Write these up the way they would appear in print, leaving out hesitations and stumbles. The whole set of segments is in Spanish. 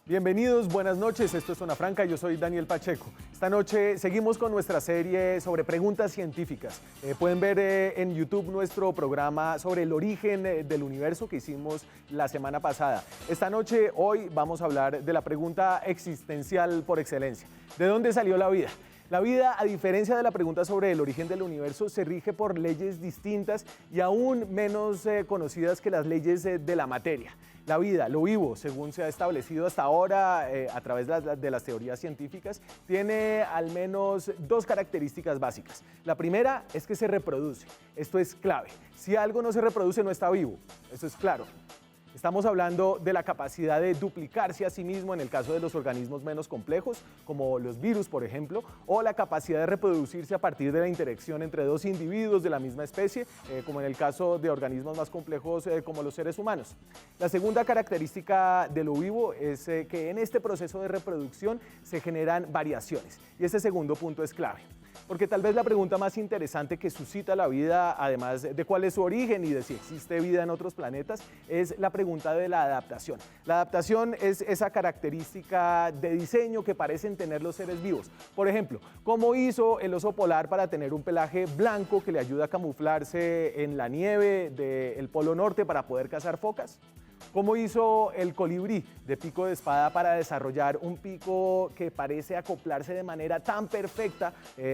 Bienvenidos, buenas noches, esto es Zona Franca, yo soy Daniel Pacheco. Esta noche seguimos con nuestra serie sobre preguntas científicas. Pueden ver en YouTube nuestro programa sobre el origen del universo que hicimos la semana pasada. Esta noche, hoy, vamos a hablar de la pregunta existencial por excelencia. ¿De dónde salió la vida? La vida, a diferencia de la pregunta sobre el origen del universo, se rige por leyes distintas y aún menos conocidas que las leyes de la materia. La vida, lo vivo, según se ha establecido hasta ahora a través de las teorías científicas, tiene al menos dos características básicas. La primera es que se reproduce. Esto es clave. Si algo no se reproduce, no está vivo. Eso es claro. Estamos hablando de la capacidad de duplicarse a sí mismo en el caso de los organismos menos complejos, como los virus, por ejemplo, o la capacidad de reproducirse a partir de la interacción entre dos individuos de la misma especie, como en el caso de organismos más complejos como los seres humanos. La segunda característica de lo vivo es que en este proceso de reproducción se generan variaciones, y ese segundo punto es clave. Porque tal vez la pregunta más interesante que suscita la vida, además de cuál es su origen y de si existe vida en otros planetas, es la pregunta de la adaptación. La adaptación es esa característica de diseño que parecen tener los seres vivos. Por ejemplo, ¿cómo hizo el oso polar para tener un pelaje blanco que le ayuda a camuflarse en la nieve del Polo Norte para poder cazar focas? ¿Cómo hizo el colibrí de pico de espada para desarrollar un pico que parece acoplarse de manera tan perfecta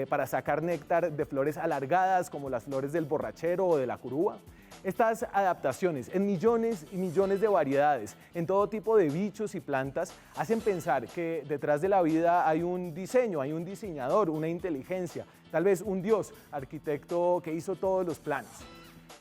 para sacar néctar de flores alargadas como las flores del borrachero o de la curúa? Estas adaptaciones en millones y millones de variedades, en todo tipo de bichos y plantas, hacen pensar que detrás de la vida hay un diseño, hay un diseñador, una inteligencia, tal vez un dios, arquitecto que hizo todos los planos.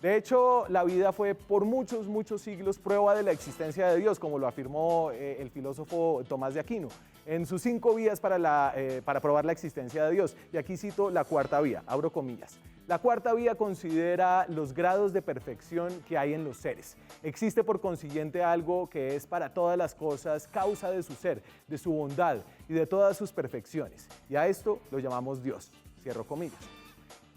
De hecho, la vida fue por muchos siglos prueba de la existencia de Dios, como lo afirmó el filósofo Tomás de Aquino, en sus 5 vías para probar la existencia de Dios. Y aquí cito la cuarta vía, abro comillas. La cuarta vía considera los grados de perfección que hay en los seres. Existe por consiguiente algo que es para todas las cosas causa de su ser, de su bondad y de todas sus perfecciones. Y a esto lo llamamos Dios. Cierro comillas.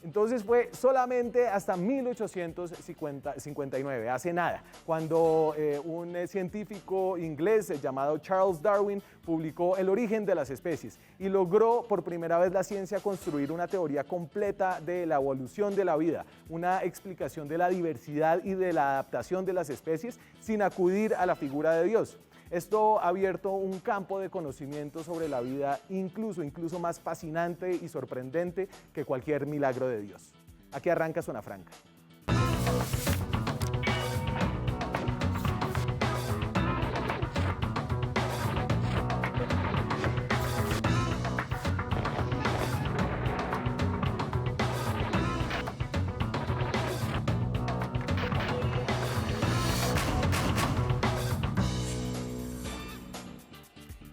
Entonces fue solamente hasta 1859, hace nada, cuando un científico inglés llamado Charles Darwin publicó El origen de las especies y logró por primera vez la ciencia construir una teoría completa de la evolución de la vida, una explicación de la diversidad y de la adaptación de las especies sin acudir a la figura de Dios. Esto ha abierto un campo de conocimiento sobre la vida incluso más fascinante y sorprendente que cualquier milagro de Dios. Aquí arranca Zona Franca.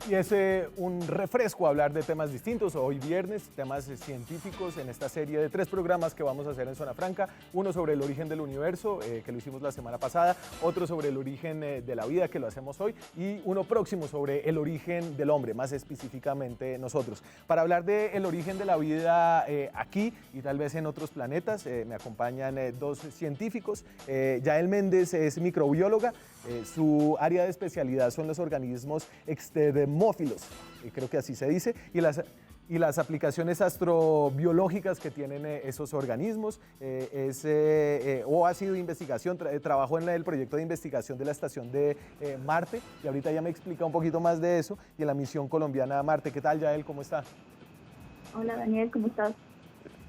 Y es un refresco hablar de temas distintos. Hoy viernes, temas científicos en esta serie de 3 programas que vamos a hacer en Zona Franca. Uno sobre el origen del universo, que lo hicimos la semana pasada. Otro sobre el origen de la vida, que lo hacemos hoy. Y uno próximo sobre el origen del hombre, más específicamente nosotros. Para hablar del origen de la vida aquí y tal vez en otros planetas, me acompañan 2 científicos. Yael Méndez es microbióloga. Su área de especialidad son los organismos extremófilos, creo que así se dice, y las aplicaciones astrobiológicas que tienen esos organismos. Ha sido investigación, trabajó en el proyecto de investigación de la estación de Marte, y ahorita ya me explica un poquito más de eso, y en la misión colombiana a Marte. ¿Qué tal, Yael? ¿Cómo está? Hola, Daniel, ¿cómo estás?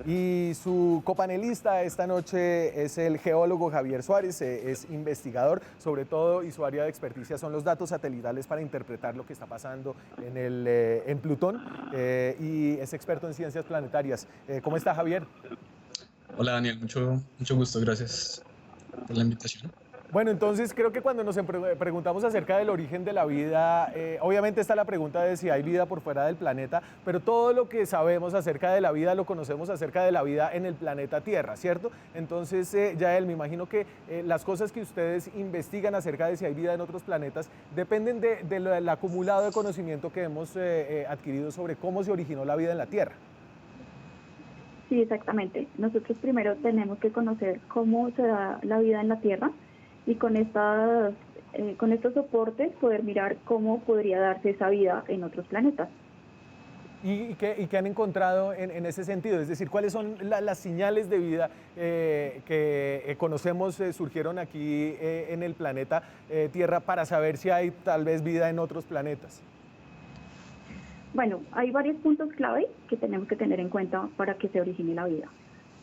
Y su copanelista esta noche es el geólogo Javier Suárez, es investigador sobre todo, y su área de experticia son los datos satelitales para interpretar lo que está pasando en Plutón, y es experto en ciencias planetarias. ¿Cómo está, Javier? Hola Daniel, mucho gusto, gracias por la invitación. Bueno, entonces creo que cuando nos preguntamos acerca del origen de la vida, obviamente está la pregunta de si hay vida por fuera del planeta, pero todo lo que sabemos acerca de la vida lo conocemos acerca de la vida en el planeta Tierra, ¿cierto? Entonces, Yael, me imagino que las cosas que ustedes investigan acerca de si hay vida en otros planetas dependen del acumulado de conocimiento que hemos adquirido sobre cómo se originó la vida en la Tierra. Sí, exactamente. Nosotros primero tenemos que conocer cómo se da la vida en la Tierra, y con estas con estos soportes poder mirar cómo podría darse esa vida en otros planetas. ¿Y qué han encontrado en ese sentido? Es decir, ¿cuáles son las señales de vida que conocemos surgieron aquí en el planeta Tierra para saber si hay tal vez vida en otros planetas? Bueno, hay varios puntos clave que tenemos que tener en cuenta para que se origine la vida.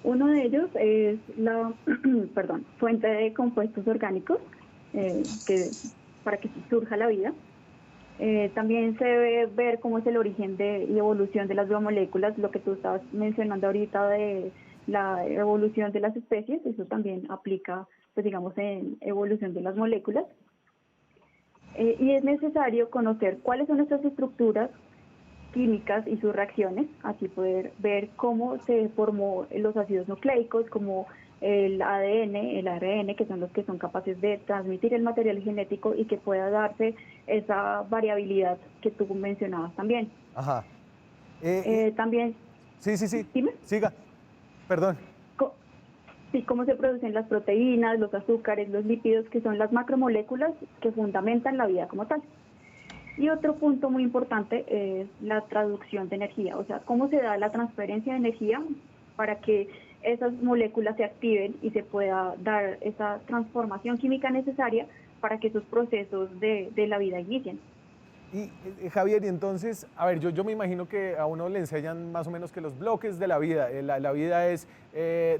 Uno de ellos es la fuente de compuestos orgánicos para que surja la vida. También se debe ver cómo es el origen y evolución de las biomoléculas, lo que tú estabas mencionando ahorita de la evolución de las especies, eso también aplica, pues digamos, en evolución de las moléculas. Y es necesario conocer cuáles son estas estructuras químicas y sus reacciones, así poder ver cómo se formó los ácidos nucleicos, como el ADN, el ARN, que son los que son capaces de transmitir el material genético y que pueda darse esa variabilidad que tú mencionabas también. Ajá. También... Sí. Dime. Siga. Perdón. Sí, cómo se producen las proteínas, los azúcares, los lípidos, que son las macromoléculas que fundamentan la vida como tal. Y otro punto muy importante es la traducción de energía, o sea, cómo se da la transferencia de energía para que esas moléculas se activen y se pueda dar esa transformación química necesaria para que esos procesos de la vida inicien. Y Javier, y entonces, a ver, yo me imagino que a uno le enseñan más o menos que los bloques de la vida, la vida es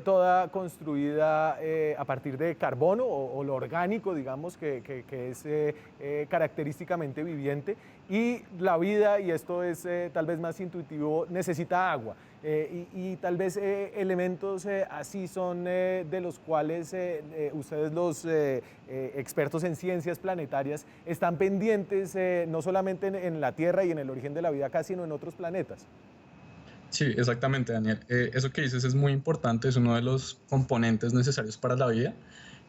toda construida a partir de carbono o lo orgánico, digamos, que es característicamente viviente, y la vida, y esto es tal vez más intuitivo, necesita agua. Y tal vez elementos así son de los cuales ustedes los expertos en ciencias planetarias están pendientes no solamente en la Tierra y en el origen de la vida acá, sino en otros planetas. Sí, exactamente, Daniel. Eso que dices es muy importante, es uno de los componentes necesarios para la vida,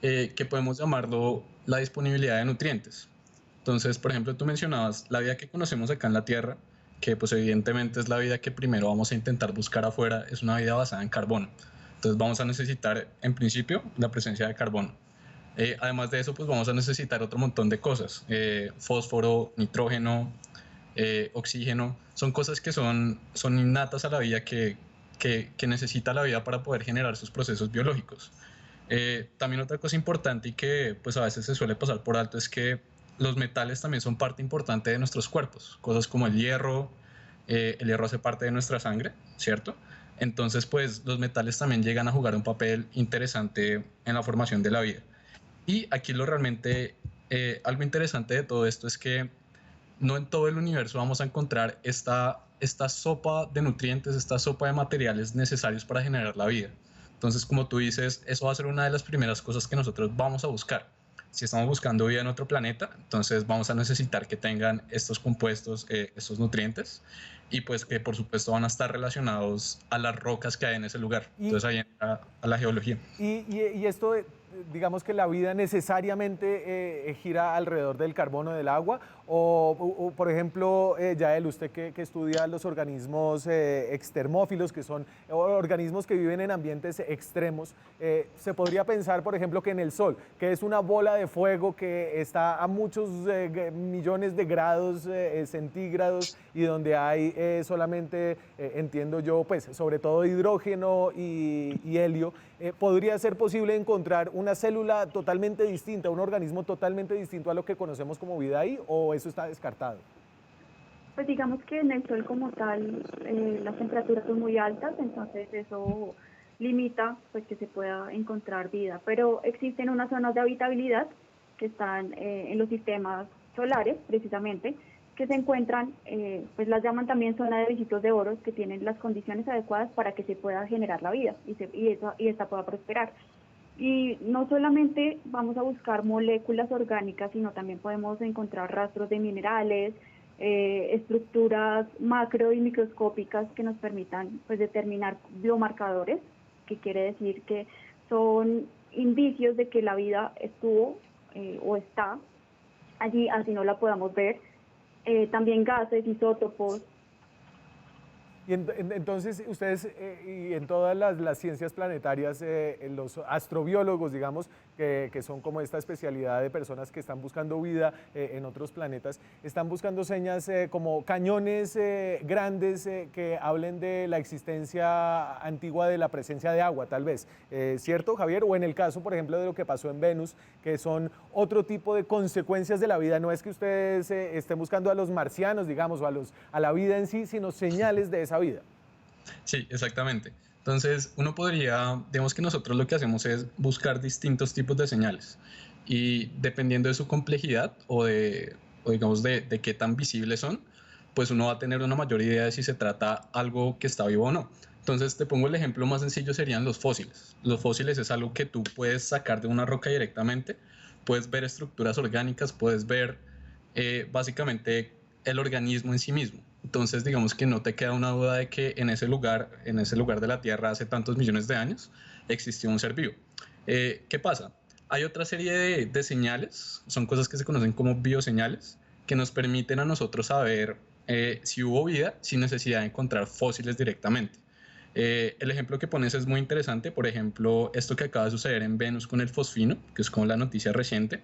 que podemos llamarlo la disponibilidad de nutrientes. Entonces, por ejemplo, tú mencionabas la vida que conocemos acá en la Tierra, que pues evidentemente es la vida que primero vamos a intentar buscar afuera, es una vida basada en carbono. Entonces vamos a necesitar, en principio, la presencia de carbono. Además de eso, pues vamos a necesitar otro montón de cosas, fósforo, nitrógeno, oxígeno, son cosas que son innatas a la vida, que necesita la vida para poder generar sus procesos biológicos. También otra cosa importante y que pues a veces se suele pasar por alto es que los metales también son parte importante de nuestros cuerpos, cosas como el hierro hace parte de nuestra sangre, ¿cierto? Entonces pues los metales también llegan a jugar un papel interesante en la formación de la vida. Y aquí algo interesante de todo esto es que no en todo el universo vamos a encontrar esta sopa de nutrientes, esta sopa de materiales necesarios para generar la vida. Entonces, como tú dices, eso va a ser una de las primeras cosas que nosotros vamos a buscar. Si estamos buscando vida en otro planeta, entonces vamos a necesitar que tengan estos compuestos, estos nutrientes, y pues que por supuesto van a estar relacionados a las rocas que hay en ese lugar. Entonces ahí entra a la geología. Y esto, digamos que la vida necesariamente gira alrededor del carbono del agua, o por ejemplo, Yael, usted que estudia los organismos extermófilos, que son organismos que viven en ambientes extremos, se podría pensar, por ejemplo, que en el Sol, que es una bola de fuego que está a muchos millones de grados centígrados y donde hay solamente, entiendo yo, pues sobre todo hidrógeno y helio, podría ser posible encontrar una célula totalmente distinta, un organismo totalmente distinto a lo que conocemos como vida ahí, o eso está descartado. Pues digamos que en el Sol como tal las temperaturas son muy altas, entonces eso limita pues que se pueda encontrar vida, pero existen unas zonas de habitabilidad que están en los sistemas solares precisamente, que se encuentran, pues las llaman también zona de vesitos de oro, que tienen las condiciones adecuadas para que se pueda generar la vida y esta pueda prosperar. Y no solamente vamos a buscar moléculas orgánicas, sino también podemos encontrar rastros de minerales, estructuras macro y microscópicas que nos permitan pues determinar biomarcadores, que quiere decir que son indicios de que la vida estuvo o está allí, así no la podamos ver. También gases, isótopos. Entonces, ustedes y en todas las ciencias planetarias, los astrobiólogos, digamos, que son como esta especialidad de personas que están buscando vida en otros planetas, están buscando señas como cañones grandes que hablen de la existencia antigua de la presencia de agua, tal vez. ¿Cierto, Javier? O en el caso, por ejemplo, de lo que pasó en Venus, que son otro tipo de consecuencias de la vida. No es que ustedes estén buscando a los marcianos, digamos, o a la vida en sí, sino señales de esa vida. Sí, exactamente. Entonces, uno podría, digamos que nosotros lo que hacemos es buscar distintos tipos de señales y dependiendo de su complejidad o digamos de qué tan visibles son, pues uno va a tener una mayor idea de si se trata algo que está vivo o no. Entonces, te pongo el ejemplo más sencillo, serían los fósiles. Los fósiles es algo que tú puedes sacar de una roca directamente, puedes ver estructuras orgánicas, puedes ver básicamente el organismo en sí mismo. Entonces, digamos que no te queda una duda de que en ese lugar de la Tierra, hace tantos millones de años, existió un ser vivo. ¿Qué pasa? Hay otra serie de señales, son cosas que se conocen como bioseñales, que nos permiten a nosotros saber si hubo vida sin necesidad de encontrar fósiles directamente. El ejemplo que pones es muy interesante, por ejemplo, esto que acaba de suceder en Venus con el fosfino, que es como la noticia reciente.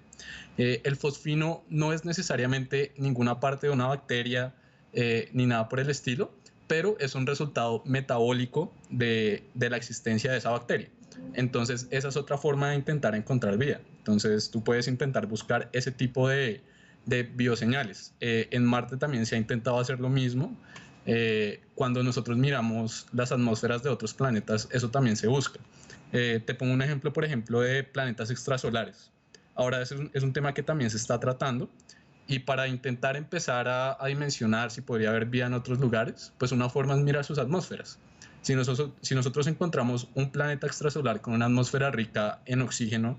El fosfino no es necesariamente ninguna parte de una bacteria ni nada por el estilo, pero es un resultado metabólico de la existencia de esa bacteria. Entonces, esa es otra forma de intentar encontrar vida. Entonces, tú puedes intentar buscar ese tipo de bioseñales. En Marte también se ha intentado hacer lo mismo. Cuando nosotros miramos las atmósferas de otros planetas, eso también se busca. Te pongo un ejemplo, por ejemplo, de planetas extrasolares. Ahora es un tema que también se está tratando y para intentar empezar a dimensionar si podría haber vida en otros lugares, pues una forma es mirar sus atmósferas. Si nosotros encontramos un planeta extrasolar con una atmósfera rica en oxígeno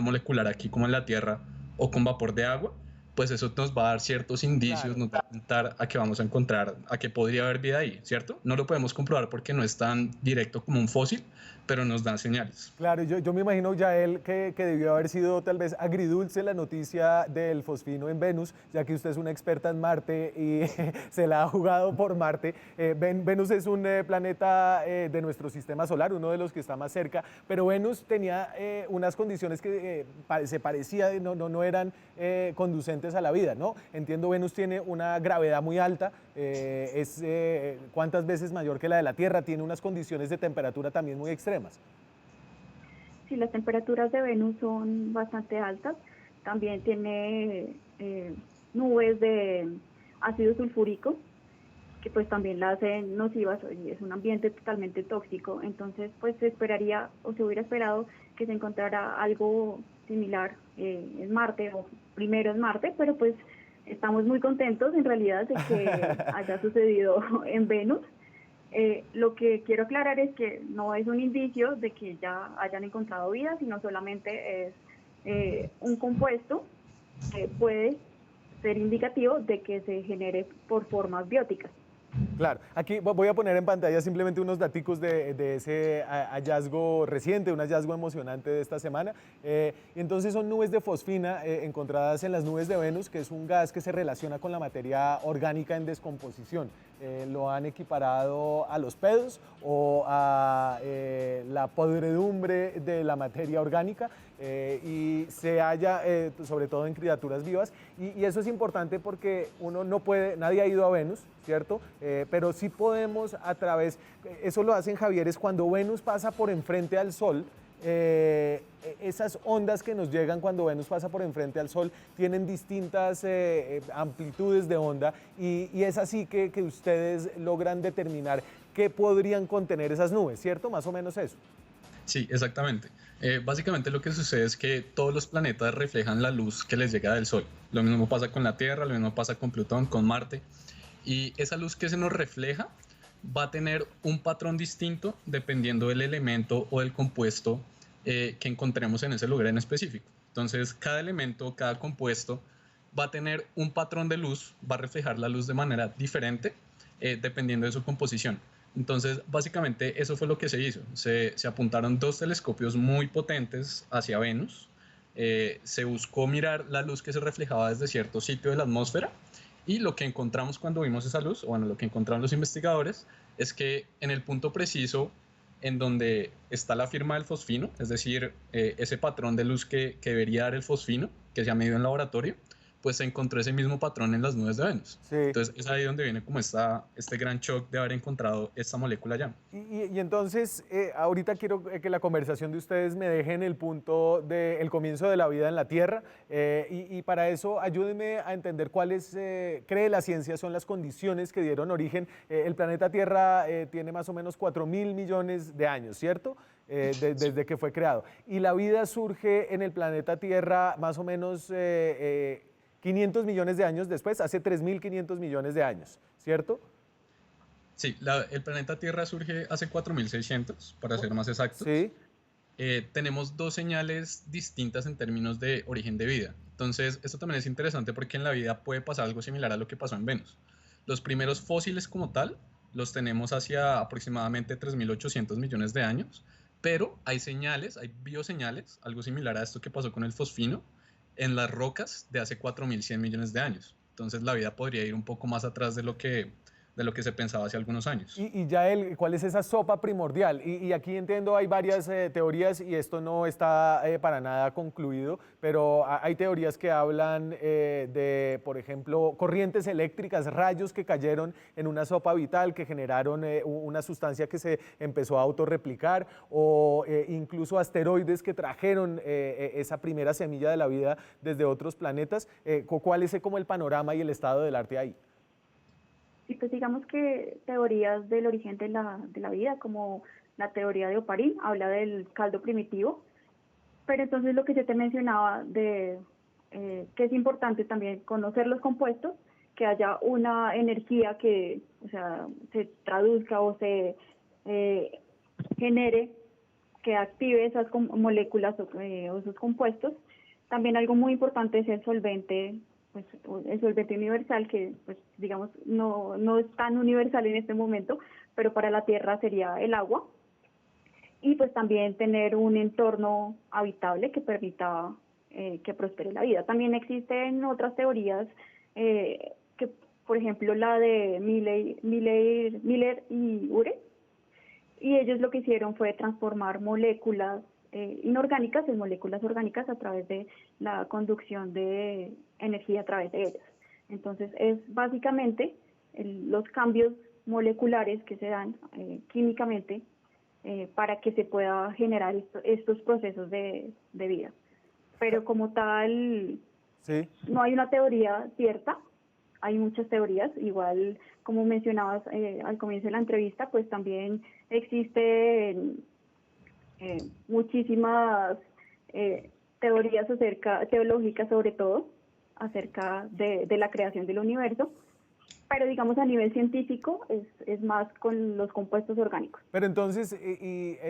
molecular aquí como en la Tierra, o con vapor de agua, pues eso nos va a dar ciertos indicios, Claro. nos va a apuntar a que vamos a encontrar, a que podría haber vida ahí, ¿cierto? No lo podemos comprobar porque no es tan directo como un fósil, pero nos dan señales. Claro, yo me imagino, Yael, que debió haber sido tal vez agridulce la noticia del fosfino en Venus, ya que usted es una experta en Marte y se la ha jugado por Marte. Venus es un planeta de nuestro sistema solar, uno de los que está más cerca, pero Venus tenía unas condiciones que se parecía, no eran conducentes a la vida, ¿no? Entiendo, Venus tiene una gravedad muy alta, es cuántas veces mayor que la de la Tierra, tiene unas condiciones de temperatura también muy extremas. Sí, las temperaturas de Venus son bastante altas. También tiene nubes de ácido sulfúrico, que pues también la hacen nocivas, y es un ambiente totalmente tóxico. Entonces, pues se esperaría o se hubiera esperado que se encontrara algo similar en Marte, o primero en Marte, pero pues estamos muy contentos en realidad de que haya sucedido en Venus. Lo que quiero aclarar es que no es un indicio de que ya hayan encontrado vida, sino solamente es un compuesto que puede ser indicativo de que se genere por formas bióticas. Claro, aquí voy a poner en pantalla simplemente unos daticos de ese hallazgo reciente, un hallazgo emocionante de esta semana. Y entonces son nubes de fosfina encontradas en las nubes de Venus, que es un gas que se relaciona con la materia orgánica en descomposición. Lo han equiparado a los pedos o a la podredumbre de la materia orgánica y se halla sobre todo en criaturas vivas y eso es importante porque uno no puede, nadie ha ido a Venus, ¿cierto? Pero sí podemos a través, eso lo hacen Javier, es cuando Venus pasa por enfrente al Sol. Esas ondas que nos llegan cuando Venus pasa por enfrente al Sol tienen distintas amplitudes de onda y es así que ustedes logran determinar qué podrían contener esas nubes, ¿cierto? Más o menos eso. Sí, exactamente. Básicamente lo que sucede es que todos los planetas reflejan la luz que les llega del Sol. Lo mismo pasa con la Tierra, lo mismo pasa con Plutón, con Marte. Y esa luz que se nos refleja va a tener un patrón distinto dependiendo del elemento o del compuesto que encontremos en ese lugar en específico. Entonces, cada elemento, cada compuesto va a tener un patrón de luz, va a reflejar la luz de manera diferente dependiendo de su composición. Entonces, básicamente, eso fue lo que se hizo. Se apuntaron 2 telescopios muy potentes hacia Venus. Se buscó mirar la luz que se reflejaba desde cierto sitio de la atmósfera Y lo que encontramos cuando vimos esa luz, o bueno, lo que encontraron los investigadores, es que en el punto preciso en donde está la firma del fosfino, es decir, ese patrón de luz que debería dar el fosfino, que se ha medido en laboratorio, pues se encontró ese mismo patrón en las nubes de Venus. Sí. Entonces es ahí donde viene como este gran shock de haber encontrado esta molécula allá. Y entonces, ahorita quiero que la conversación de ustedes me deje en el punto del comienzo de la vida en la Tierra, y para eso ayúdenme a entender cuáles, cree la ciencia, son las condiciones que dieron origen. El planeta Tierra tiene más o menos 4.000 millones de años, ¿cierto? Desde que fue creado. Y la vida surge en el planeta Tierra más o menos 500 millones de años después, hace 3.500 millones de años, ¿cierto? Sí, el planeta Tierra surge hace 4.600, para ser más exactos. Sí. Tenemos dos señales distintas en términos de origen de vida. Entonces, esto también es interesante porque en la vida puede pasar algo similar a lo que pasó en Venus. Los primeros fósiles como tal los tenemos hacia aproximadamente 3.800 millones de años, pero hay señales, hay bioseñales, algo similar a esto que pasó con el fosfino, en las rocas de hace 4.100 millones de años. Entonces la vida podría ir un poco más atrás de lo que se pensaba hace algunos años. Y ya ¿cuál es esa sopa primordial? Y aquí entiendo, hay varias teorías y esto no está para nada concluido, pero hay teorías que hablan de, por ejemplo, corrientes eléctricas, rayos que cayeron en una sopa vital que generaron una sustancia que se empezó a autorreplicar, o incluso asteroides que trajeron esa primera semilla de la vida desde otros planetas. ¿Cuál es como el panorama y el estado del arte ahí? Sí, pues digamos que teorías del origen de la vida, como la teoría de Oparín, habla del caldo primitivo, pero entonces lo que yo te mencionaba de que es importante también conocer los compuestos, que haya una energía que, o sea, se traduzca o se genere, que active esas moléculas o esos compuestos. También algo muy importante es el solvente, pues el solvente universal, que pues digamos no es tan universal en este momento, pero para la Tierra sería el agua. Y pues también tener un entorno habitable que permita que prospere la vida. También existen otras teorías, que por ejemplo la de Miller y Urey, y ellos lo que hicieron fue transformar moléculas inorgánicas en moléculas orgánicas a través de la conducción de energía a través de ellas. Entonces es básicamente los cambios moleculares que se dan químicamente para que se pueda generar estos procesos de vida. Pero como tal, sí, no hay una teoría cierta, hay muchas teorías. Igual, como mencionabas al comienzo de la entrevista, pues también existen muchísimas teorías teológicas sobre todo, acerca de la creación del universo, pero digamos a nivel científico es más con los compuestos orgánicos. Pero entonces,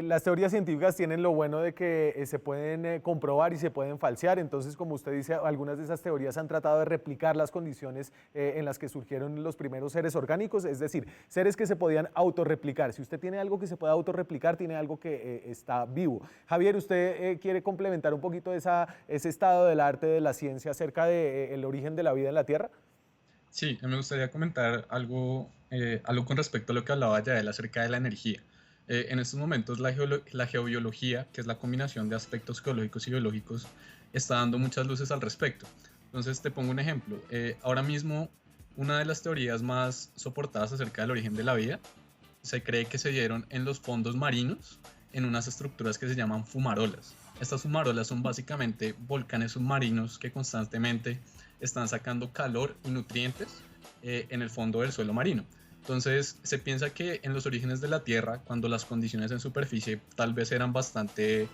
las teorías científicas tienen lo bueno de que se pueden comprobar y se pueden falsear. Entonces, como usted dice, algunas de esas teorías han tratado de replicar las condiciones en las que surgieron los primeros seres orgánicos, es decir, seres que se podían autorreplicar. Si usted tiene algo que se pueda autorreplicar, tiene algo que está vivo. Javier, ¿usted quiere complementar un poquito ese estado del arte de la ciencia acerca del origen de la vida en la Tierra? Sí, me gustaría comentar algo con respecto a lo que hablaba Yael acerca de la energía. En estos momentos la geobiología, que es la combinación de aspectos geológicos y biológicos, está dando muchas luces al respecto. Entonces te pongo un ejemplo. Ahora mismo, una de las teorías más soportadas acerca del origen de la vida se cree que se dieron en los fondos marinos, en unas estructuras que se llaman fumarolas. Estas fumarolas son básicamente volcanes submarinos que constantemente están sacando calor y nutrientes en el fondo del suelo marino. Entonces se piensa que en los orígenes de la Tierra, cuando las condiciones en superficie tal vez eran bastante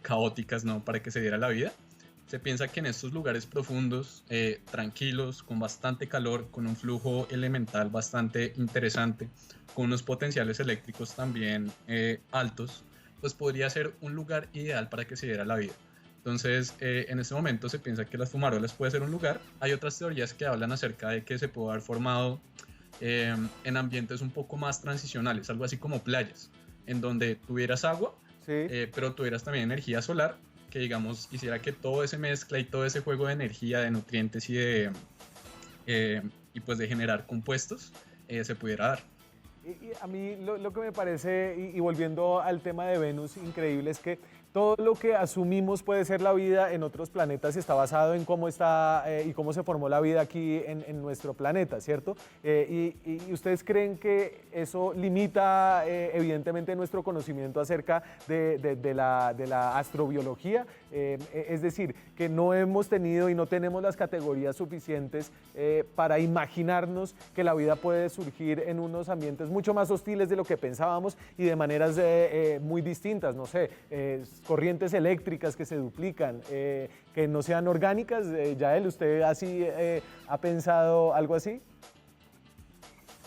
caóticas, ¿no?, para que se diera la vida, se piensa que en estos lugares profundos, tranquilos, con bastante calor, con un flujo elemental bastante interesante, con unos potenciales eléctricos también altos, pues podría ser un lugar ideal para que se diera la vida. Entonces, en este momento se piensa que las fumarolas puede ser un lugar. Hay otras teorías que hablan acerca de que se puede haber formado en ambientes un poco más transicionales, algo así como playas, en donde tuvieras agua, sí, pero tuvieras también energía solar, que digamos hiciera que todo ese mezcla y todo ese juego de energía, de nutrientes y y pues de generar compuestos se pudiera dar. Y a mí lo que me parece, y volviendo al tema de Venus, increíble es que todo lo que asumimos puede ser la vida en otros planetas está basado en cómo está y cómo se formó la vida aquí en nuestro planeta, ¿cierto? Y ustedes creen que eso limita evidentemente nuestro conocimiento acerca de la astrobiología, es decir, que no hemos tenido y no tenemos las categorías suficientes para imaginarnos que la vida puede surgir en unos ambientes mucho más hostiles de lo que pensábamos y de maneras muy distintas, no sé, corrientes eléctricas que se duplican, que no sean orgánicas. Yael, ¿usted así ha pensado algo así?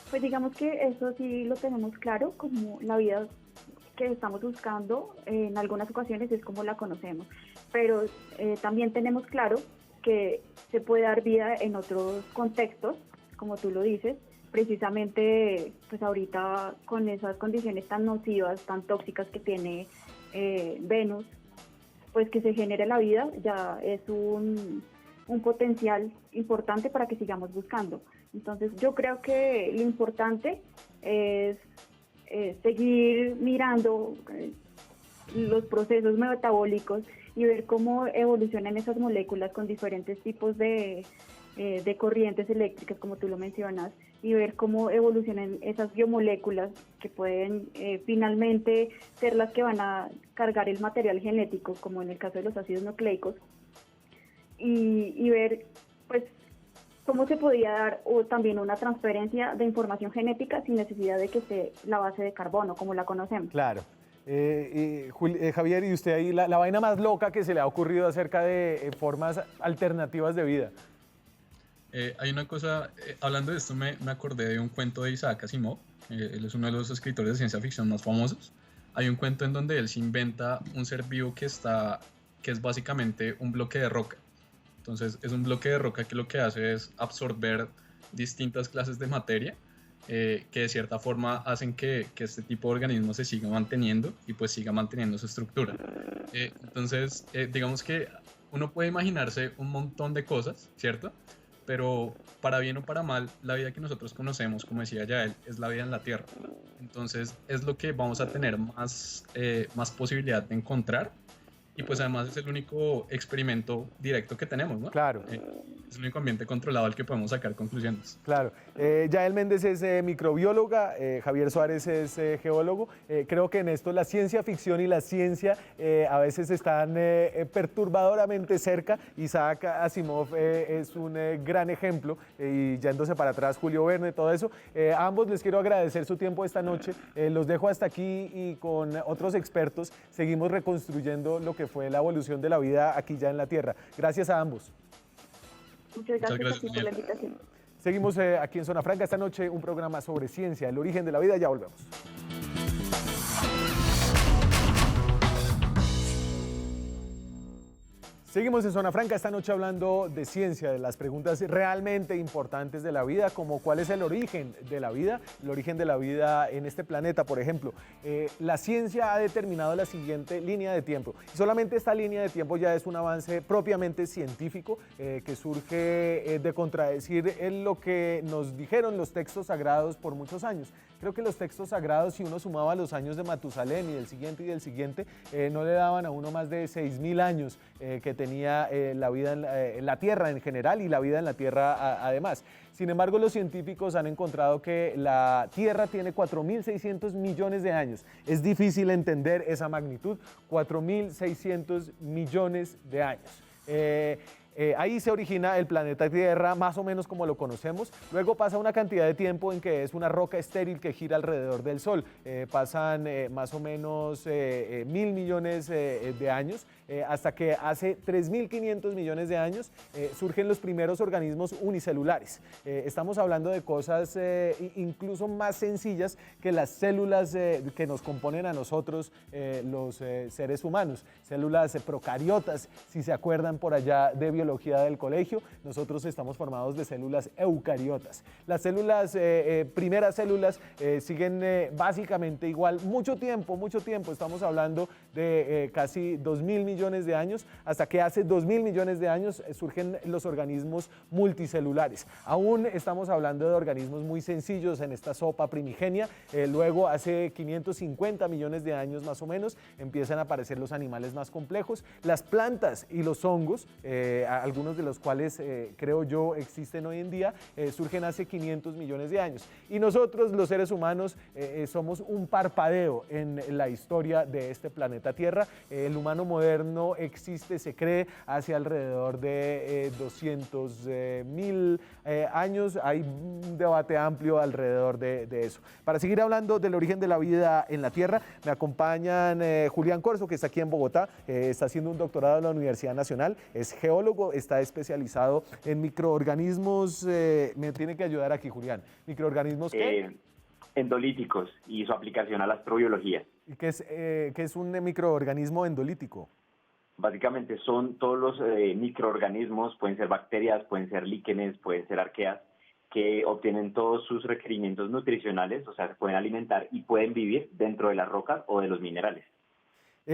Pues digamos que eso sí lo tenemos claro, como la vida que estamos buscando en algunas ocasiones es como la conocemos, pero también tenemos claro que se puede dar vida en otros contextos, como tú lo dices, precisamente pues ahorita con esas condiciones tan nocivas, tan tóxicas que tiene Venus, pues que se genere la vida ya es un potencial importante para que sigamos buscando. Entonces yo creo que lo importante es seguir mirando los procesos metabólicos y ver cómo evolucionan esas moléculas con diferentes tipos de corrientes eléctricas, como tú lo mencionas, y ver cómo evolucionan esas biomoléculas que pueden finalmente ser las que van a cargar el material genético, como en el caso de los ácidos nucleicos, y ver pues cómo se podría dar también una transferencia de información genética sin necesidad de que esté la base de carbono, como la conocemos. Claro. Javier, ¿y usted ahí la vaina más loca que se le ha ocurrido acerca de formas alternativas de vida? Hay una cosa, hablando de esto me acordé de un cuento de Isaac Asimov, él es uno de los escritores de ciencia ficción más famosos. Hay un cuento en donde él se inventa un ser vivo que es básicamente un bloque de roca. Entonces es un bloque de roca que lo que hace es absorber distintas clases de materia que de cierta forma hacen que este tipo de organismo se siga manteniendo y pues siga manteniendo su estructura. Entonces digamos que uno puede imaginarse un montón de cosas, ¿cierto? Pero para bien o para mal, la vida que nosotros conocemos, como decía Yael, es la vida en la Tierra. Entonces es lo que vamos a tener más posibilidad de encontrar y pues además es el único experimento directo que tenemos, ¿no? Claro. Es el único ambiente controlado al que podemos sacar conclusiones. Claro. Yael Méndez es microbióloga, Javier Suárez es geólogo. Creo que en esto la ciencia ficción y la ciencia a veces están perturbadoramente cerca. Isaac Asimov es un gran ejemplo y yéndose para atrás Julio Verne, todo eso. A ambos les quiero agradecer su tiempo esta noche. Los dejo hasta aquí y con otros expertos seguimos reconstruyendo lo que fue la evolución de la vida aquí ya en la Tierra. Gracias a ambos. Muchas gracias a ti por la invitación. Seguimos aquí en Zona Franca esta noche, un programa sobre ciencia, el origen de la vida. Ya volvemos. Seguimos en Zona Franca esta noche hablando de ciencia, de las preguntas realmente importantes de la vida, como cuál es el origen de la vida en este planeta, por ejemplo. La ciencia ha determinado la siguiente línea de tiempo. Y solamente esta línea de tiempo ya es un avance propiamente científico que surge de contradecir lo que nos dijeron los textos sagrados por muchos años. Creo que los textos sagrados, si uno sumaba los años de Matusalén y del siguiente, no le daban a uno más de 6.000 años que tenía la vida en la Tierra en general y la vida en la Tierra además. Sin embargo, los científicos han encontrado que la Tierra tiene 4.600 millones de años. Es difícil entender esa magnitud, 4.600 millones de años. Ahí se origina el planeta Tierra más o menos como lo conocemos. Luego pasa una cantidad de tiempo en que es una roca estéril que gira alrededor del Sol. Pasan más o menos 1.000 millones de años hasta que hace 3.500 millones de años surgen los primeros organismos unicelulares. Estamos hablando de cosas incluso más sencillas que las células que nos componen a nosotros los seres humanos. Células procariotas, si se acuerdan por allá de biología del colegio. Nosotros estamos formados de células eucariotas. Las células, primeras células, siguen básicamente igual mucho tiempo. Estamos hablando de casi 2.000 millones de años, hasta que hace 2.000 millones de años surgen los organismos multicelulares. Aún estamos hablando de organismos muy sencillos en esta sopa primigenia. Luego, hace 550 millones de años más o menos, empiezan a aparecer los animales más complejos. Las plantas y los hongos, algunos de los cuales creo yo existen hoy en día, surgen hace 500 millones de años. Y nosotros, los seres humanos, somos un parpadeo en la historia de este planeta Tierra. El humano moderno existe, se cree, hace alrededor de 200.000 años. Hay un debate amplio alrededor de eso. Para seguir hablando del origen de la vida en la Tierra, me acompañan Julián Corzo, que está aquí en Bogotá, está haciendo un doctorado en la Universidad Nacional, es geólogo, está especializado en microorganismos. Me tiene que ayudar aquí, Julián. ¿Microorganismos qué? Endolíticos y su aplicación a la astrobiología. ¿Y qué es un microorganismo endolítico? Básicamente son todos los microorganismos, pueden ser bacterias, pueden ser líquenes, pueden ser arqueas, que obtienen todos sus requerimientos nutricionales, o sea, se pueden alimentar y pueden vivir dentro de las rocas o de los minerales.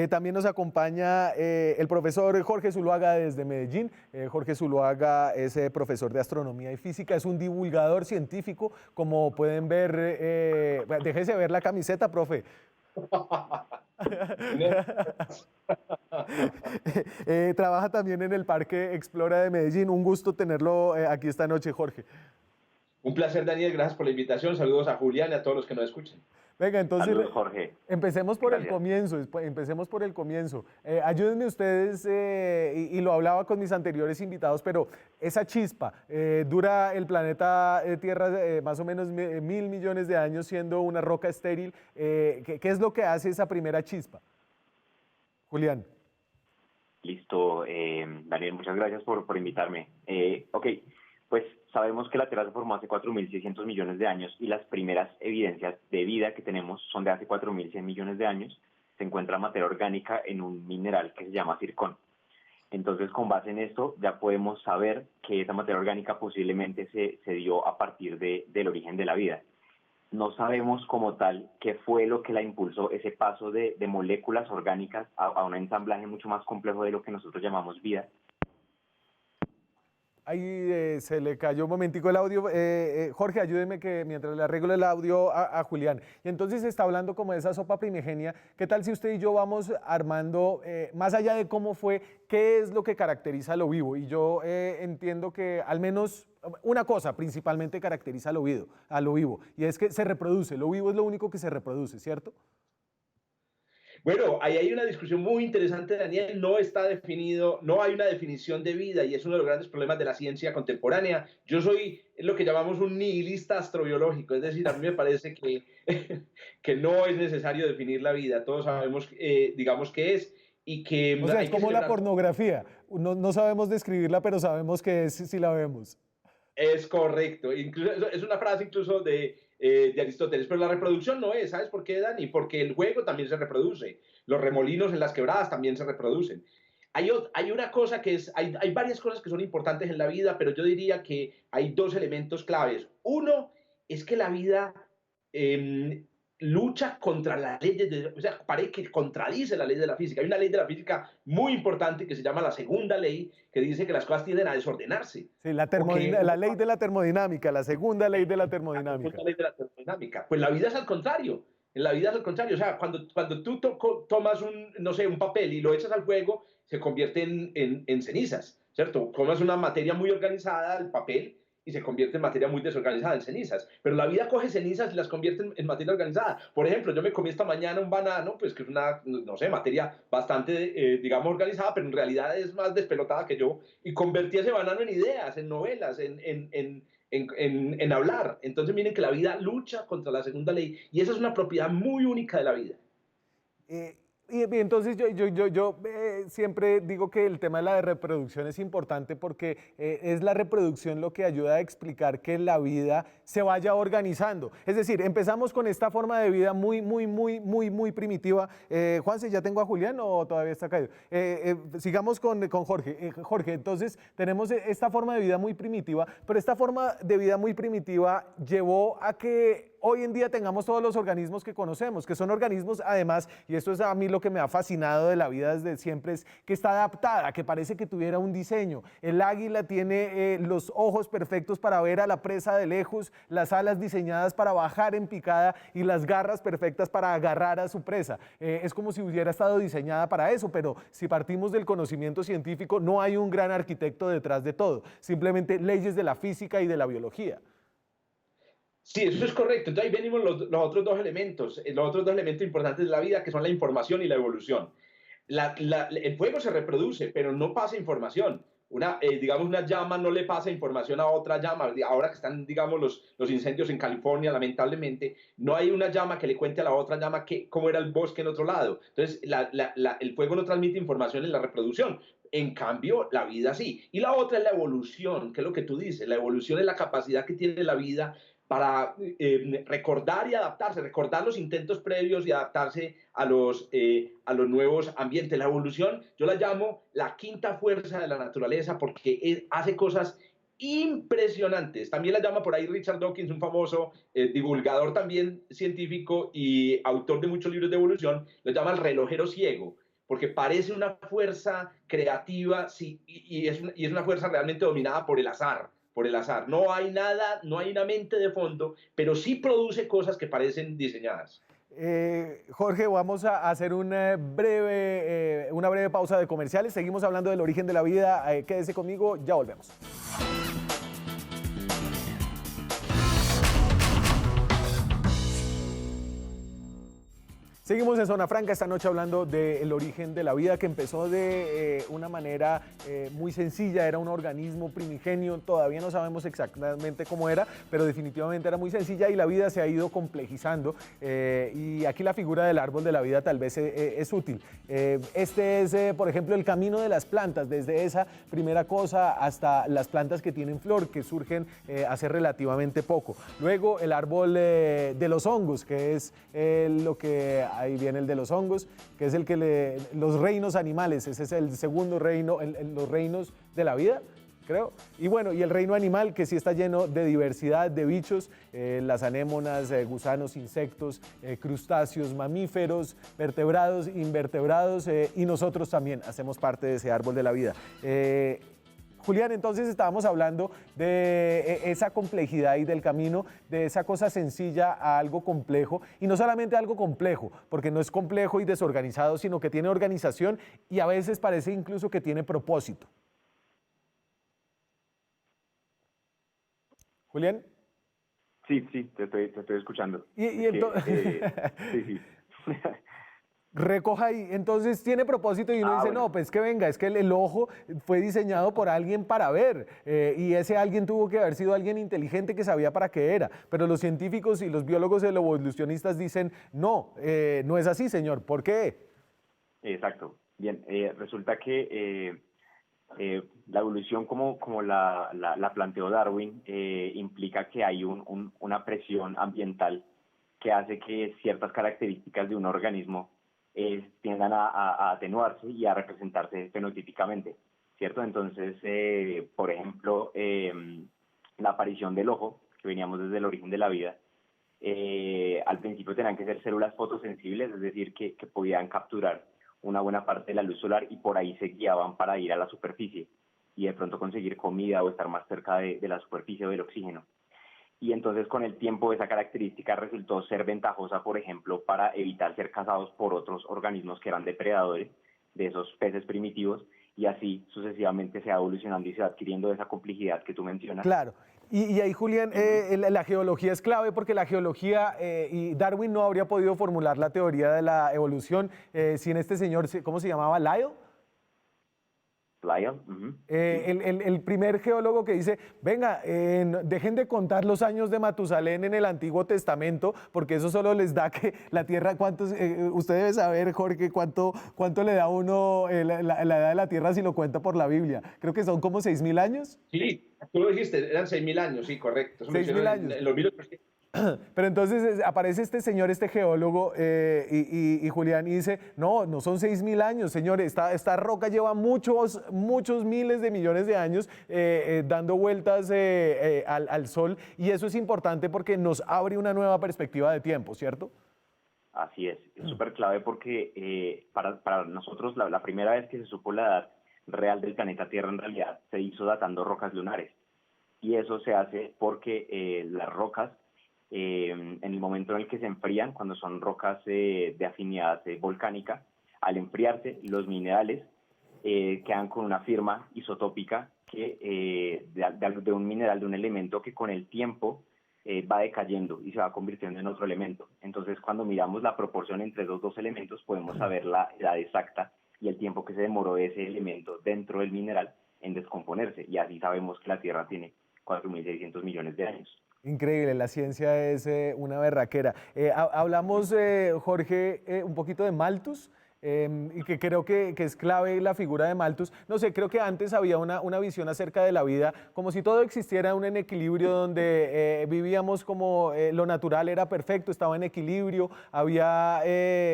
También nos acompaña el profesor Jorge Zuluaga desde Medellín. Jorge Zuluaga es profesor de astronomía y física, es un divulgador científico, como pueden ver. Déjese ver la camiseta, profe. Trabaja también en el Parque Explora de Medellín. Un gusto tenerlo aquí esta noche, Jorge. Un placer, Daniel, gracias por la invitación. Saludos a Julián y a todos los que nos escuchen. Venga, entonces, saludos, Jorge. Empecemos por el comienzo. Ayúdenme ustedes, y lo hablaba con mis anteriores invitados, pero esa chispa, dura el planeta Tierra más o menos 1.000 millones de años siendo una roca estéril. ¿Qué es lo que hace esa primera chispa? Julián. Listo, Daniel, muchas gracias por invitarme. Ok, pues sabemos que la Tierra se formó hace 4.600 millones de años y las primeras evidencias de vida que tenemos son de hace 4.100 millones de años. Se encuentra materia orgánica en un mineral que se llama zircón. Entonces, con base en esto, ya podemos saber que esa materia orgánica posiblemente se dio a partir del origen de la vida. No sabemos como tal qué fue lo que la impulsó, ese paso de moléculas orgánicas a un ensamblaje mucho más complejo de lo que nosotros llamamos vida. Ahí se le cayó un momentico el audio. Jorge, ayúdeme que mientras le arreglo el audio a Julián. Y entonces está hablando como de esa sopa primigenia. ¿Qué tal si usted y yo vamos armando, más allá de cómo fue, qué es lo que caracteriza a lo vivo? Y yo entiendo que al menos una cosa principalmente caracteriza a lo vivo, y es que se reproduce. Lo vivo es lo único que se reproduce, ¿cierto? Bueno, ahí hay una discusión muy interesante, Daniel. No está definido, no hay una definición de vida y es uno de los grandes problemas de la ciencia contemporánea. Yo soy lo que llamamos un nihilista astrobiológico, es decir, a mí me parece que, que no es necesario definir la vida. Todos sabemos, digamos, qué es y que... O sea, es como la pornografía. No sabemos describirla, pero sabemos que es si la vemos. Es correcto. Incluso, es una frase incluso de Aristóteles, pero la reproducción no es, ¿sabes por qué, Dani? Porque el juego también se reproduce, los remolinos en las quebradas también se reproducen. Hay una cosa que es, hay varias cosas que son importantes en la vida, pero yo diría que hay dos elementos claves. Uno es que la vida lucha contra las leyes, o sea, parece que contradice la ley de la física. Hay una ley de la física muy importante que se llama la segunda ley, que dice que las cosas tienden a desordenarse. Sí, la ley de la termodinámica, la segunda ley de la termodinámica. La segunda ley de la termodinámica. Pues la vida es al contrario. En la vida es al contrario. O sea, cuando tú tomas un papel y lo echas al fuego, se convierte en cenizas, ¿cierto? Tomas una materia muy organizada, el papel, y se convierte en materia muy desorganizada, en cenizas. Pero la vida coge cenizas y las convierte en materia organizada. Por ejemplo, yo me comí esta mañana un banano, pues que es una, no sé, materia bastante, digamos, organizada, pero en realidad es más despelotada que yo, y convertí ese banano en ideas, en novelas, en hablar. Entonces miren que la vida lucha contra la segunda ley, y esa es una propiedad muy única de la vida. Y entonces yo siempre digo que el tema de la reproducción es importante porque es la reproducción lo que ayuda a explicar que la vida se vaya organizando. Es decir, empezamos con esta forma de vida muy primitiva. Juanse, ¿ya tengo a Julián o todavía está caído? Sigamos con Jorge. Jorge, entonces tenemos esta forma de vida muy primitiva, pero esta forma de vida muy primitiva llevó a que hoy en día tengamos todos los organismos que conocemos, que son organismos además, y esto es a mí lo que me ha fascinado de la vida desde siempre, es que está adaptada, que parece que tuviera un diseño. El águila tiene los ojos perfectos para ver a la presa de lejos, las alas diseñadas para bajar en picada y las garras perfectas para agarrar a su presa. Es como si hubiera estado diseñada para eso, pero si partimos del conocimiento científico, no hay un gran arquitecto detrás de todo, simplemente leyes de la física y de la biología. Sí, eso es correcto. Entonces ahí venimos los otros dos elementos, importantes de la vida, que son la información y la evolución. El fuego se reproduce, pero no pasa información. Digamos, una llama no le pasa información a otra llama. Ahora que están, digamos, los incendios en California, lamentablemente, no hay una llama que le cuente a la otra llama cómo era el bosque en otro lado. Entonces, el fuego no transmite información en la reproducción. En cambio, la vida sí. Y la otra es la evolución, que es lo que tú dices. La evolución es la capacidad que tiene la vida para recordar y adaptarse, recordar los intentos previos y adaptarse a los nuevos ambientes. La evolución yo la llamo la quinta fuerza de la naturaleza porque hace cosas impresionantes. También la llama por ahí Richard Dawkins, un famoso divulgador también científico y autor de muchos libros de evolución, lo llama el relojero ciego, porque parece una fuerza creativa sí, y es una fuerza realmente dominada por el azar. No hay nada, no hay una mente de fondo, pero sí produce cosas que parecen diseñadas. Jorge, vamos a hacer una breve pausa de comerciales. Seguimos hablando del origen de la vida. Quédese conmigo, ya volvemos. Seguimos en Zona Franca esta noche hablando del origen de la vida, que empezó de una manera muy sencilla. Era un organismo primigenio, todavía no sabemos exactamente cómo era, pero definitivamente era muy sencilla y la vida se ha ido complejizando. Y aquí la figura del árbol de la vida tal vez es útil. Este es, por ejemplo, el camino de las plantas, desde esa primera cosa hasta las plantas que tienen flor, que surgen hace relativamente poco. Luego el árbol de los hongos, que es lo que... Ahí viene el de los hongos, que es el que los reinos animales, ese es el segundo reino, los reinos de la vida, creo. Y bueno, y el reino animal, que sí está lleno de diversidad de bichos, las anémonas, gusanos, insectos, crustáceos, mamíferos, vertebrados, invertebrados, y nosotros también hacemos parte de ese árbol de la vida. Julián, entonces estábamos hablando de esa complejidad y del camino de esa cosa sencilla a algo complejo, y no solamente algo complejo, porque no es complejo y desorganizado, sino que tiene organización y a veces parece incluso que tiene propósito. Julián. Sí, te estoy escuchando. Sí. Recoja ahí, entonces tiene propósito y uno dice, bueno. No, pues que venga, es que el ojo fue diseñado por alguien para ver, y ese alguien tuvo que haber sido alguien inteligente que sabía para qué era, pero los científicos y los biólogos evolucionistas dicen, no, no es así, señor, ¿por qué? Exacto, bien, resulta que la evolución como la planteó Darwin implica que hay una presión ambiental que hace que ciertas características de un organismo tiendan a atenuarse y a representarse fenotípicamente, ¿cierto? Entonces, por ejemplo, la aparición del ojo, que veníamos desde el origen de la vida, al principio tenían que ser células fotosensibles, es decir, que podían capturar una buena parte de la luz solar y por ahí se guiaban para ir a la superficie y de pronto conseguir comida o estar más cerca de la superficie o del oxígeno. Y entonces con el tiempo esa característica resultó ser ventajosa, por ejemplo, para evitar ser cazados por otros organismos que eran depredadores de esos peces primitivos, y así sucesivamente se va evolucionando y se va adquiriendo esa complejidad que tú mencionas. Claro. Y ahí, Julián, la geología es clave, porque la geología, y Darwin no habría podido formular la teoría de la evolución sin este señor, ¿cómo se llamaba? ¿Lyell? Lyell. Uh-huh. El primer geólogo que dice, venga, dejen de contar los años de Matusalén en el Antiguo Testamento, porque eso solo les da que la Tierra, usted debe saber, Jorge, cuánto le da a uno la edad de la Tierra si lo cuenta por la Biblia. Creo que son como 6.000 años. Sí, tú lo dijiste, eran 6.000 años, sí, correcto. 6.000 años. En los 1800. Pero entonces aparece este señor, este geólogo, y Julián, y dice, no son 6.000 años, señores, esta roca lleva muchos miles de millones de años dando vueltas al Sol, y eso es importante porque nos abre una nueva perspectiva de tiempo, ¿cierto? Así es súper clave porque para nosotros la primera vez que se supo la edad real del planeta Tierra en realidad se hizo datando rocas lunares, y eso se hace porque las rocas, en el momento en el que se enfrían, cuando son rocas de afinidad volcánica, al enfriarse los minerales quedan con una firma isotópica que de un mineral, de un elemento que con el tiempo va decayendo y se va convirtiendo en otro elemento. Entonces, cuando miramos la proporción entre esos dos elementos, podemos saber la edad exacta y el tiempo que se demoró ese elemento dentro del mineral en descomponerse, y así sabemos que la Tierra tiene 4.600 millones de años. Increíble, la ciencia es una berraquera. Hablamos, Jorge, un poquito de Malthus, y que creo que es clave la figura de Malthus. No sé, creo que antes había una visión acerca de la vida, como si todo existiera en equilibrio, donde vivíamos como lo natural era perfecto, estaba en equilibrio, había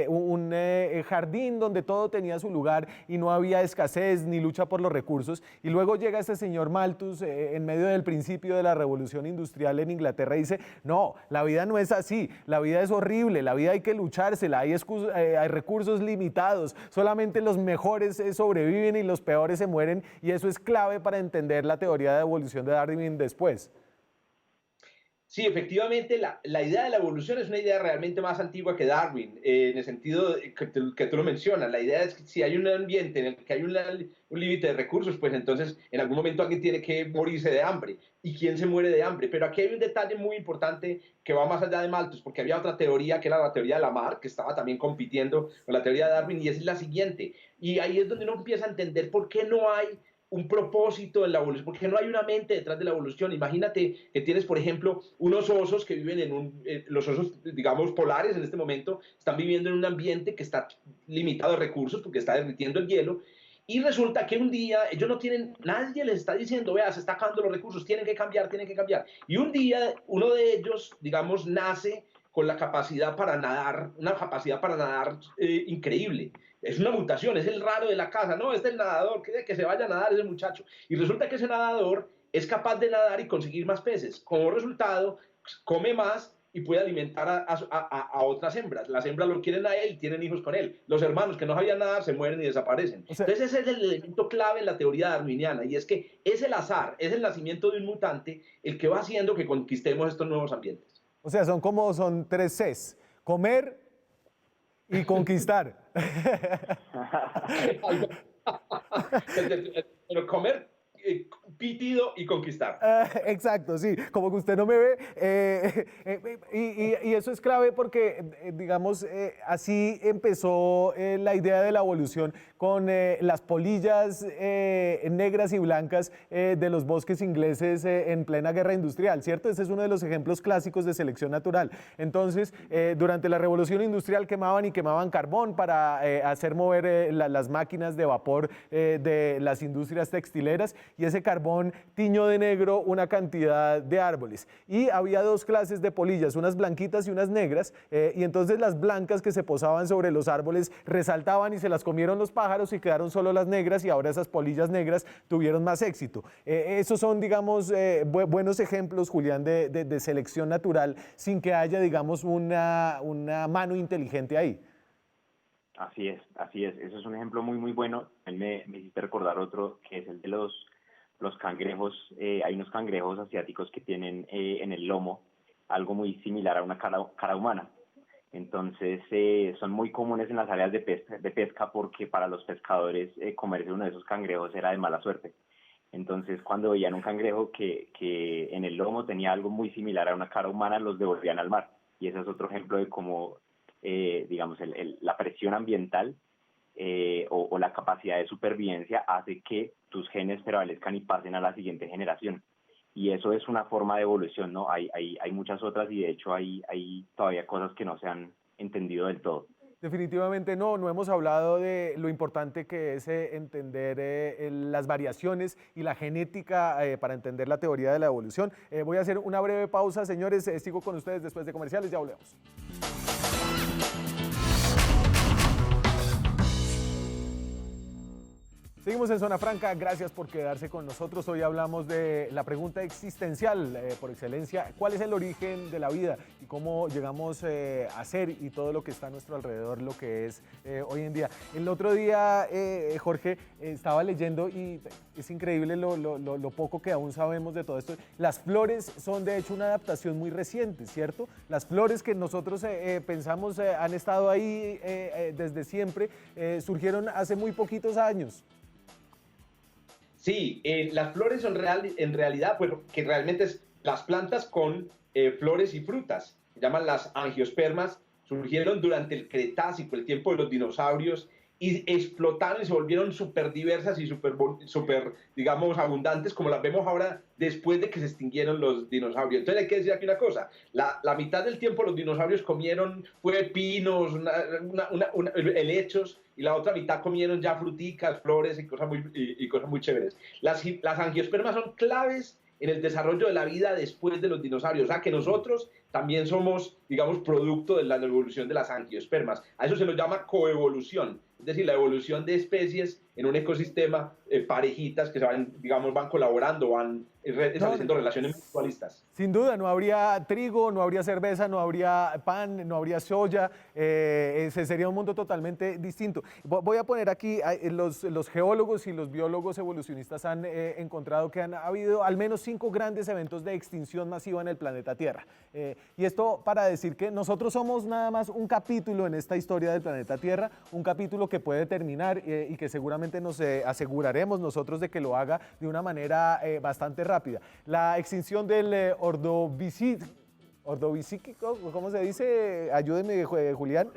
un jardín donde todo tenía su lugar y no había escasez ni lucha por los recursos. Y luego llega este señor Malthus en medio del principio de la revolución industrial en Inglaterra y dice, no, la vida no es así, la vida es horrible, la vida hay que luchársela, hay recursos limitados, solamente los mejores sobreviven y los peores se mueren, y eso es clave para entender la teoría de evolución de Darwin después. Sí, efectivamente, la idea de la evolución es una idea realmente más antigua que Darwin, en el sentido que tú lo mencionas. La idea es que si hay un ambiente en el que hay un límite de recursos, pues entonces en algún momento alguien tiene que morirse de hambre. ¿Y quién se muere de hambre? Pero aquí hay un detalle muy importante que va más allá de Malthus, porque había otra teoría, que era la teoría de Lamarck, que estaba también compitiendo con la teoría de Darwin, y es la siguiente. Y ahí es donde uno empieza a entender por qué no hay un propósito en la evolución, porque no hay una mente detrás de la evolución. Imagínate que tienes, por ejemplo, unos osos que viven los osos, digamos, polares en este momento, están viviendo en un ambiente que está limitado de recursos porque está derritiendo el hielo, y resulta que un día ellos no tienen, nadie les está diciendo, vea, se está acabando los recursos, tienen que cambiar, y un día uno de ellos, digamos, nace con la capacidad para nadar, una capacidad para nadar increíble. Es una mutación, es el raro de la casa, no, es el nadador, que se vaya a nadar ese muchacho. Y resulta que ese nadador es capaz de nadar y conseguir más peces. Como resultado, come más y puede alimentar a otras hembras. Las hembras lo quieren a él y tienen hijos con él. Los hermanos que no sabían nadar se mueren y desaparecen. O sea, entonces ese es el elemento clave en la teoría darwiniana, y es que es el azar, es el nacimiento de un mutante el que va haciendo que conquistemos estos nuevos ambientes. O sea, son 3 Cs: comer y conquistar. Pero comer, pitido y conquistar. Exacto, sí, como que usted no me ve. Y eso es clave porque, digamos, así empezó la idea de la evolución con las polillas negras y blancas de los bosques ingleses en plena guerra industrial, ¿cierto? Ese es uno de los ejemplos clásicos de selección natural. Entonces, durante la revolución industrial quemaban carbón para hacer mover las máquinas de vapor de las industrias textileras, y ese carbón tiñó de negro una cantidad de árboles. Y había 2 clases de polillas, unas blanquitas y unas negras, y entonces las blancas que se posaban sobre los árboles resaltaban y se las comieron los pájaros, y quedaron solo las negras, y ahora esas polillas negras tuvieron más éxito. Esos son, digamos, buenos ejemplos, Julián, de selección natural sin que haya, digamos, una mano inteligente ahí. Así es. Eso es un ejemplo muy, muy bueno. Me hiciste recordar otro, que es el de los cangrejos. Hay unos cangrejos asiáticos que tienen en el lomo algo muy similar a una cara humana. Entonces son muy comunes en las áreas de pesca porque para los pescadores comerse uno de esos cangrejos era de mala suerte. Entonces, cuando veían un cangrejo que en el lomo tenía algo muy similar a una cara humana, los devolvían al mar. Y ese es otro ejemplo de cómo, digamos, la presión ambiental o la capacidad de supervivencia hace que tus genes prevalezcan y pasen a la siguiente generación. Y eso es una forma de evolución, ¿no? Hay muchas otras y de hecho hay todavía cosas que no se han entendido del todo. Definitivamente no hemos hablado de lo importante que es entender las variaciones y la genética para entender la teoría de la evolución. Voy a hacer una breve pausa, señores, sigo con ustedes después de comerciales, ya volvemos. Seguimos en Zona Franca, gracias por quedarse con nosotros. Hoy hablamos de la pregunta existencial por excelencia, ¿cuál es el origen de la vida y cómo llegamos a ser y todo lo que está a nuestro alrededor, lo que es hoy en día? El otro día, Jorge, estaba leyendo y es increíble lo poco que aún sabemos de todo esto. Las flores son de hecho una adaptación muy reciente, ¿cierto? Las flores que nosotros pensamos han estado ahí desde siempre, surgieron hace muy poquitos años. Sí, las flores son en realidad, pues que realmente es las plantas con flores y frutas, se llaman las angiospermas, surgieron durante el Cretácico, el tiempo de los dinosaurios, y explotaron y se volvieron súper diversas y súper, digamos, abundantes, como las vemos ahora después de que se extinguieron los dinosaurios. Entonces hay que decir aquí una cosa, la mitad del tiempo los dinosaurios comieron, fue pinos, helechos, y la otra mitad comieron ya fruticas, flores y cosas muy chéveres. Las angiospermas son claves en el desarrollo de la vida después de los dinosaurios, o sea que nosotros también somos, digamos, producto de la evolución de las angiospermas. A eso se lo llama coevolución, es decir, la evolución de especies en un ecosistema, parejitas que se van, digamos, van colaborando, van estableciendo relaciones mutualistas. Sin duda, no habría trigo, no habría cerveza, no habría pan, no habría soya, sería un mundo totalmente distinto. Voy a poner aquí, los geólogos y los biólogos evolucionistas han encontrado que han habido al menos 5 grandes eventos de extinción masiva en el planeta Tierra. Y esto para decir que nosotros somos nada más un capítulo en esta historia del planeta Tierra, un capítulo que puede terminar y que seguramente nos aseguraremos nosotros de que lo haga de una manera bastante rápida. La extinción del Ordovicico, ¿cómo se dice? Ayúdeme, Julián.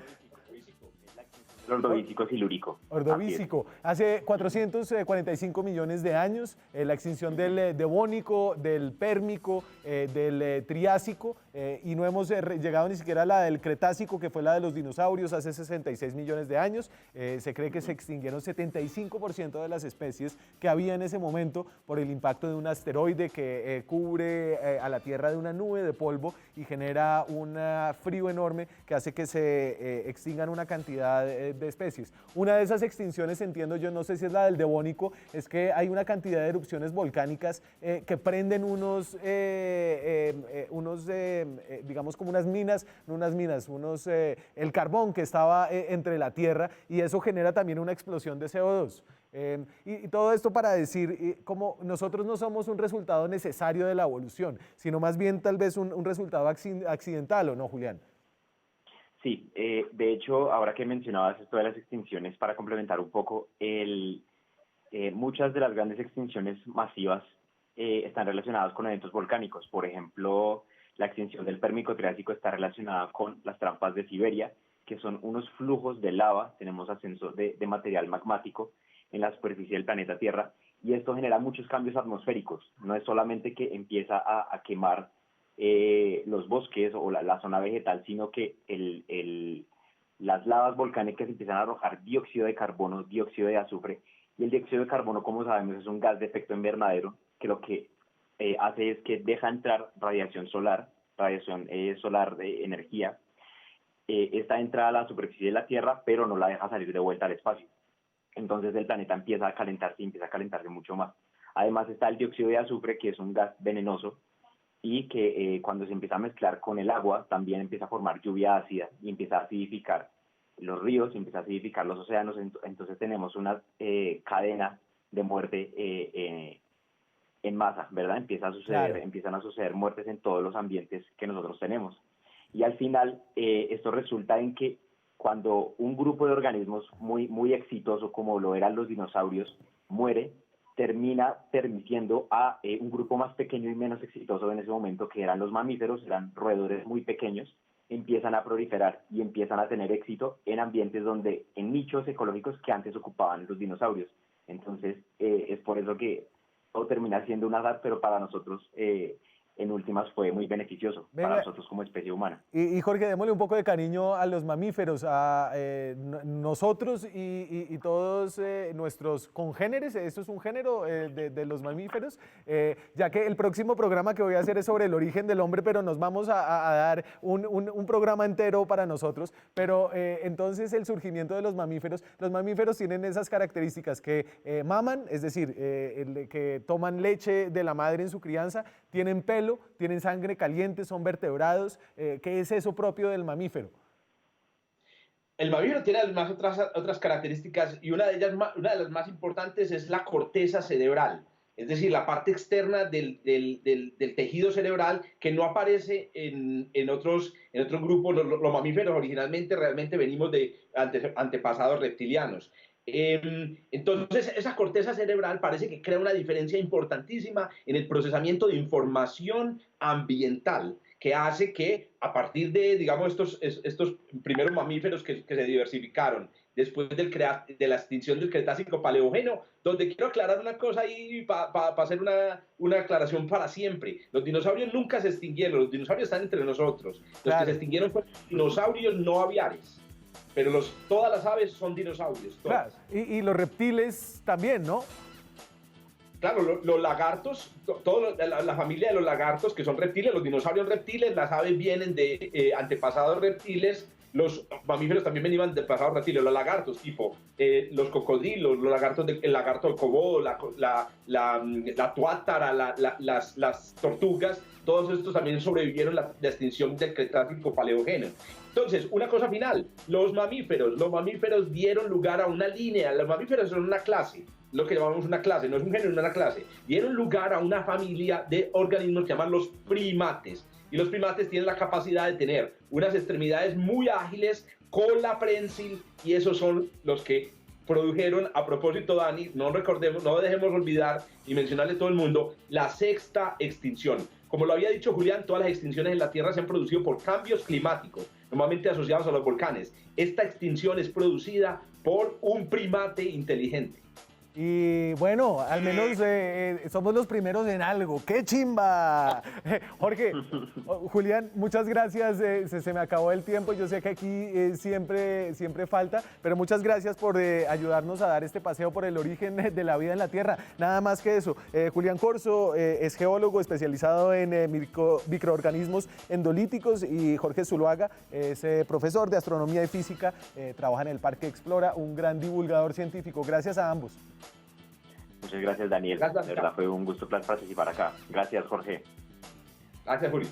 El ordovícico silúrico. Ordovícico. Hace 445 millones de años, la extinción del Devónico, del Pérmico, del Triásico, y no hemos llegado ni siquiera a la del Cretácico, que fue la de los dinosaurios hace 66 millones de años. Se cree que se extinguieron 75% de las especies que había en ese momento por el impacto de un asteroide que cubre a la Tierra de una nube de polvo y genera un frío enorme que hace que se extingan una cantidad de especies. Una de esas extinciones, entiendo yo, no sé si es la del Devónico, es que hay una cantidad de erupciones volcánicas que prenden digamos como unas minas, no unas minas, el carbón que estaba entre la tierra, y eso genera también una explosión de CO2. Y todo esto para decir como nosotros no somos un resultado necesario de la evolución, sino más bien tal vez un resultado accidental, ¿o no, Julián? Sí, de hecho, ahora que mencionabas esto de las extinciones, para complementar un poco, muchas de las grandes extinciones masivas están relacionadas con eventos volcánicos. Por ejemplo, la extinción del Pérmico-Triásico está relacionada con las trampas de Siberia, que son unos flujos de lava, tenemos ascenso de material magmático en la superficie del planeta Tierra, y esto genera muchos cambios atmosféricos. No es solamente que empieza a quemar los bosques o la zona vegetal, sino que las lavas volcánicas empiezan a arrojar dióxido de carbono, dióxido de azufre, y el dióxido de carbono, como sabemos, es un gas de efecto invernadero que lo que hace es que deja entrar radiación solar de energía. Esta entra a la superficie de la Tierra, pero no la deja salir de vuelta al espacio. Entonces el planeta empieza a calentarse mucho más. Además está el dióxido de azufre, que es un gas venenoso, y que cuando se empieza a mezclar con el agua también empieza a formar lluvia ácida y empieza a acidificar los ríos, empieza a acidificar los océanos. Entonces tenemos una cadena de muerte en masa, ¿verdad? Empiezan a suceder muertes en todos los ambientes que nosotros tenemos. Y al final esto resulta en que cuando un grupo de organismos muy, muy exitoso, como lo eran los dinosaurios, muere, termina permitiendo a un grupo más pequeño y menos exitoso en ese momento, que eran los mamíferos, eran roedores muy pequeños, empiezan a proliferar y empiezan a tener éxito en ambientes en nichos ecológicos que antes ocupaban los dinosaurios. Entonces, es por eso que todo termina siendo un azar, pero para nosotros, en últimas, fue muy beneficioso. Venga. Para nosotros como especie humana. Y Jorge, démosle un poco de cariño a los mamíferos, a nosotros y todos nuestros congéneres. Esto es un género de los mamíferos, ya que el próximo programa que voy a hacer es sobre el origen del hombre, pero nos vamos a dar un programa entero para nosotros. Pero entonces el surgimiento de los mamíferos tienen esas características que maman, es decir, que toman leche de la madre en su crianza, tienen pelo, tienen sangre caliente, son vertebrados. ¿Qué es eso propio del mamífero? El mamífero tiene además otras características y una de las más importantes es la corteza cerebral, es decir, la parte externa del tejido cerebral que no aparece en otros grupos. Los mamíferos originalmente realmente venimos de antepasados reptilianos. Entonces, esa corteza cerebral parece que crea una diferencia importantísima en el procesamiento de información ambiental, que hace que a partir de, digamos, estos primeros mamíferos que se diversificaron después de la extinción del Cretácico-Paleógeno, donde quiero aclarar una cosa ahí para hacer una aclaración para siempre. Los dinosaurios nunca se extinguieron, los dinosaurios están entre nosotros. Los que se extinguieron fueron dinosaurios no aviares. Pero todas las aves son dinosaurios. Claro. Y los reptiles también, ¿no? Claro, los lagartos, toda la familia de los lagartos, que son reptiles, los dinosaurios reptiles, las aves vienen de antepasados reptiles, los mamíferos también venían de antepasados reptiles, los lagartos, tipo los cocodrilos, el lagarto del comodo, la tuátara, las tortugas, todos estos también sobrevivieron la extinción del Cretácico-Paleógeno. Entonces, una cosa final, los mamíferos dieron lugar a una línea, los mamíferos son una clase, lo que llamamos una clase, no es un género, es una clase, dieron lugar a una familia de organismos que llaman los primates, y los primates tienen la capacidad de tener unas extremidades muy ágiles, cola prensil, y esos son los que produjeron, a propósito, Dani, no dejemos olvidar y mencionarle a todo el mundo, la sexta extinción. Como lo había dicho Julián, todas las extinciones en la Tierra se han producido por cambios climáticos, normalmente asociados a los volcanes. Esta extinción es producida por un primate inteligente. Y bueno, al menos somos los primeros en algo. ¡Qué chimba! Jorge, Julián, muchas gracias. Se me acabó el tiempo. Yo sé que aquí siempre falta, pero muchas gracias por ayudarnos a dar este paseo por el origen de la vida en la Tierra. Nada más que eso. Julián Corzo es geólogo especializado en microorganismos endolíticos y Jorge Zuluaga es profesor de astronomía y física. Trabaja en el Parque Explora, un gran divulgador científico. Gracias a ambos. Muchas gracias, Daniel. Gracias, de verdad fue un gusto participar acá. Gracias, Jorge. Gracias, Juli.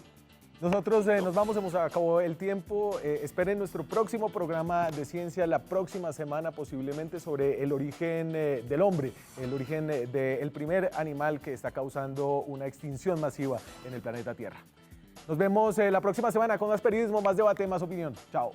Nosotros nos vamos, hemos acabado el tiempo. Esperen nuestro próximo programa de ciencia la próxima semana, posiblemente sobre el origen del hombre, el origen del primer animal que está causando una extinción masiva en el planeta Tierra. Nos vemos la próxima semana con más periodismo, más debate, más opinión. Chao.